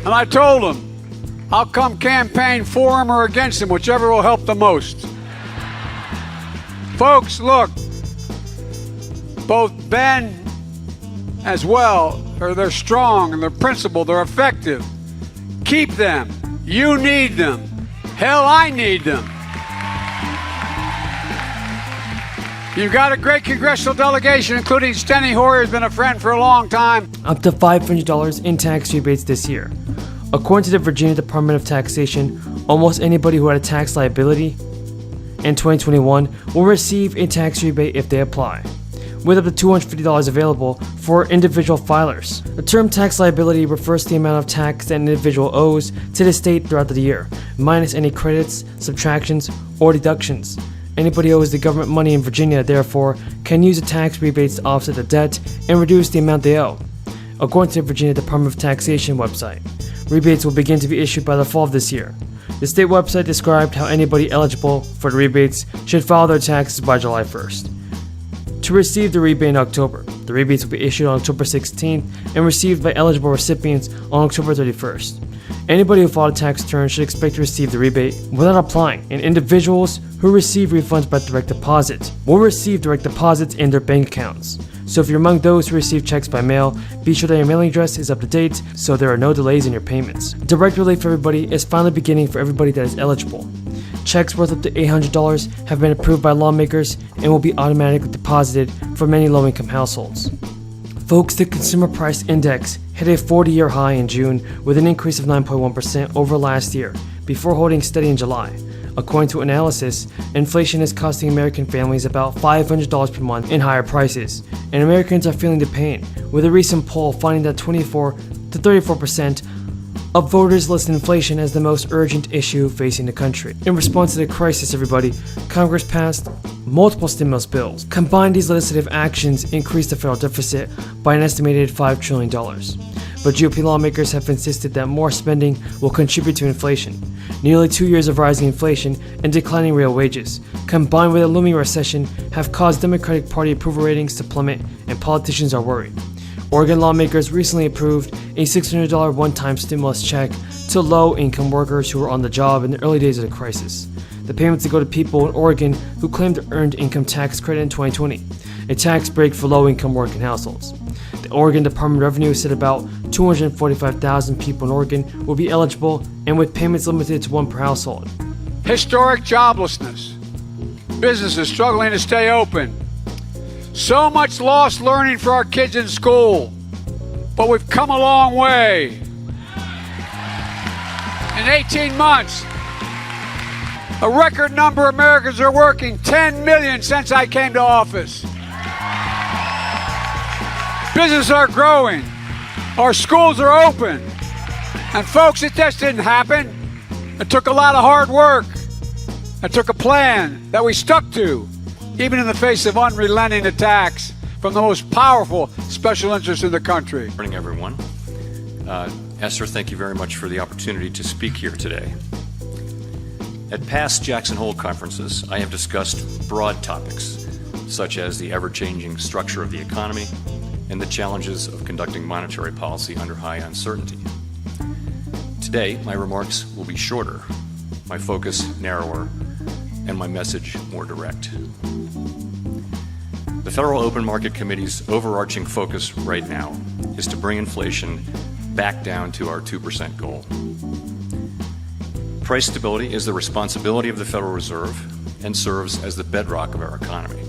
And I told them, I'll come campaign for him or against him, whichever will help the most. Folks, look, both Ben as well, they're strong and they're principled, they're effective. Keep them. You need them. Hell, I need them. You've got a great congressional delegation, including Steny Hoyer, who's been a friend for a long time. Up to $500 in tax rebates this year. According to the Virginia Department of Taxation, almost anybody who had a tax liability in 2021 will receive a tax rebate if they apply, with up to $250 available for individual filers. The term tax liability refers to the amount of tax that an individual owes to the state throughout the year, minus any credits, subtractions, or deductions. Anybody who owes the government money in Virginia, therefore, can use the tax rebates to offset the debt and reduce the amount they owe. According to the Virginia Department of Taxation website, rebates will begin to be issued by the fall of this year. The state website described how anybody eligible for the rebates should file their taxes by July 1st. To receive the rebate in October, the rebates will be issued on October 16th and received by eligible recipients on October 31st. Anybody who filed a tax return should expect to receive the rebate without applying, and individuals who receive refunds by direct deposit will receive direct deposits in their bank accounts. So if you're among those who receive checks by mail, be sure that your mailing address is up to date so there are no delays in your payments. Direct relief for everybody is finally beginning for everybody that is eligible. Checks worth up to $800 have been approved by lawmakers and will be automatically deposited for many low-income households. Folks, the Consumer Price Index hit a 40-year high in June with an increase of 9.1% over last year, before holding steady in July. According to analysis, inflation is costing American families about $500 per month in higher prices, and Americans are feeling the pain, with a recent poll finding that 24 to 34% of voters list inflation as the most urgent issue facing the country. In response to the crisis, everybody, Congress passed multiple stimulus bills. Combined, these legislative actions increased the federal deficit by an estimated $5 trillion. But GOP lawmakers have insisted that more spending will contribute to inflation. Nearly 2 years of rising inflation and declining real wages, combined with a looming recession, have caused Democratic Party approval ratings to plummet, and politicians are worried. Oregon lawmakers recently approved a $600 one-time stimulus check to low-income workers who were on the job in the early days of the crisis. The payments will go to people in Oregon who claimed earned income tax credit in 2020, a tax break for low-income working households. The Oregon Department of Revenue said about 245,000 people in Oregon will be eligible, and with payments limited to one per household. Historic joblessness. Businesses struggling to stay open. So much lost learning for our kids in school, but we've come a long way. In 18 months, a record number of Americans are working, 10 million since I came to office. Businesses are growing, our schools are open, and folks, it just didn't happen. It took a lot of hard work. It took a plan that we stuck to, even in the face of unrelenting attacks from the most powerful special interests in the country. Good morning, everyone. Esther, thank you very much for the opportunity to speak here today. At past Jackson Hole conferences, I have discussed broad topics, such as the ever-changing structure of the economy and the challenges of conducting monetary policy under high uncertainty. Today, my remarks will be shorter, my focus narrower, and my message more direct. The Federal Open Market Committee's overarching focus right now is to bring inflation back down to our 2% goal. Price stability is the responsibility of the Federal Reserve and serves as the bedrock of our economy.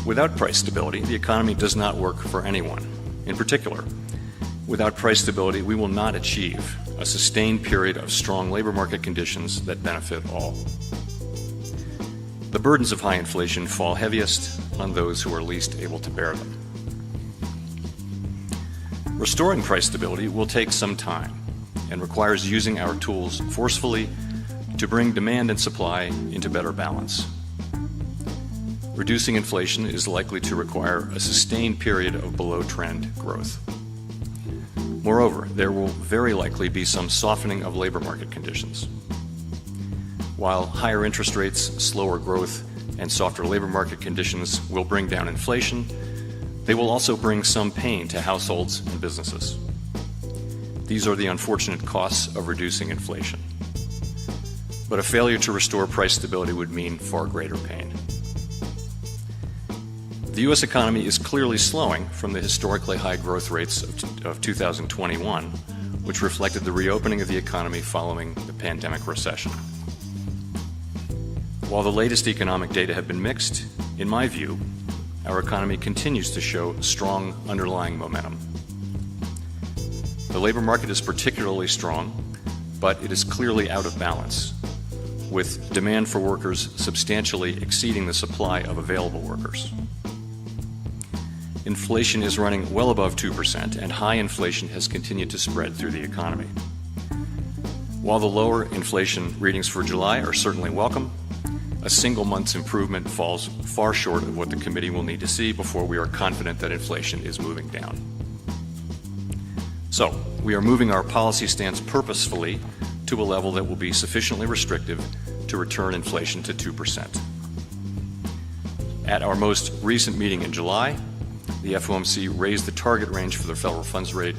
Without price stability, the economy does not work for anyone. In particular, without price stability, we will not achieve a sustained period of strong labor market conditions that benefit all. The burdens of high inflation fall heaviest on those who are least able to bear them. Restoring price stability will take some time and requires using our tools forcefully to bring demand and supply into better balance. Reducing inflation is likely to require a sustained period of below-trend growth. Moreover, there will very likely be some softening of labor market conditions. While higher interest rates, slower growth, and softer labor market conditions will bring down inflation, they will also bring some pain to households and businesses. These are the unfortunate costs of reducing inflation. But a failure to restore price stability would mean far greater pain. The U.S. economy is clearly slowing from the historically high growth rates of 2021, which reflected the reopening of the economy following the pandemic recession. While the latest economic data have been mixed, in my view, our economy continues to show strong underlying momentum. The labor market is particularly strong, but it is clearly out of balance, with demand for workers substantially exceeding the supply of available workers. Inflation is running well above 2%, and high inflation has continued to spread through the economy. While the lower inflation readings for July are certainly welcome, a single month's improvement falls far short of what the committee will need to see before we are confident that inflation is moving down. So, we are moving our policy stance purposefully to a level that will be sufficiently restrictive to return inflation to 2%. At our most recent meeting in July, the FOMC raised the target range for the federal funds rate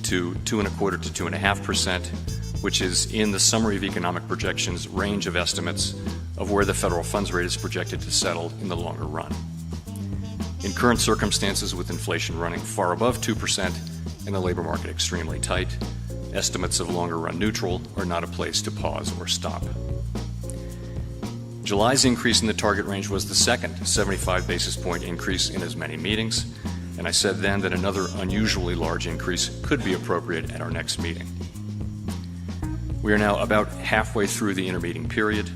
to 2.25% to 2.5%, which is in the Summary of Economic Projections range of estimates of where the federal funds rate is projected to settle in the longer run. In current circumstances, with inflation running far above 2% and the labor market extremely tight, estimates of longer run neutral are not a place to pause or stop. July's increase in the target range was the second 75 basis point increase in as many meetings, and I said then that another unusually large increase could be appropriate at our next meeting. We are now about halfway through the intermeeting period.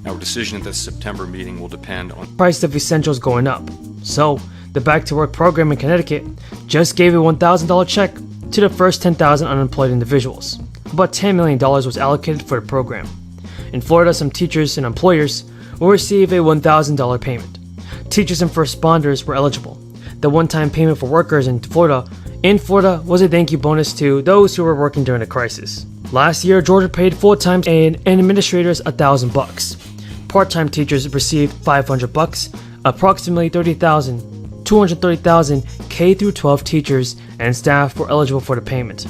Our decision at the September meeting will depend on Price of essentials going up. So, the Back to Work program in Connecticut just gave a $1,000 check to the first 10,000 unemployed individuals. About $10 million was allocated for the program. In Florida, some teachers and employers will receive a $1,000 payment. Teachers and first responders were eligible. The one-time payment for workers in Florida was a thank you bonus to those who were working during the crisis. Last year, Georgia paid full-time and administrators $1,000. Part-time teachers received $500. Approximately 230,000 K-12 teachers and staff were eligible for the payment.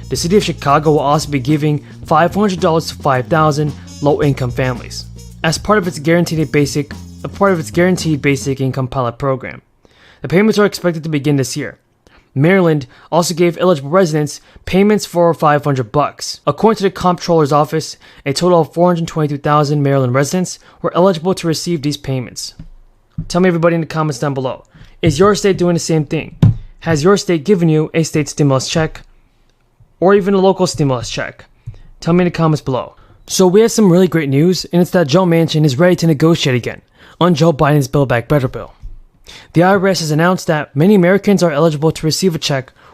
The city of Chicago will also be giving $500 to 5,000 low-income families as part of its guaranteed basic income pilot program. The payments are expected to begin this year. Maryland also gave eligible residents payments for $500. According to the Comptroller's Office, a total of 422,000 Maryland residents were eligible to receive these payments. Tell me, everybody, in the comments down below, is your state doing the same thing? Has your state given you a state stimulus check or even a local stimulus check? Tell me in the comments below. So we have some really great news, and it's that Joe Manchin is ready to negotiate again on Joe Biden's Build Back Better bill. The IRS has announced that many Americans are eligible to receive a check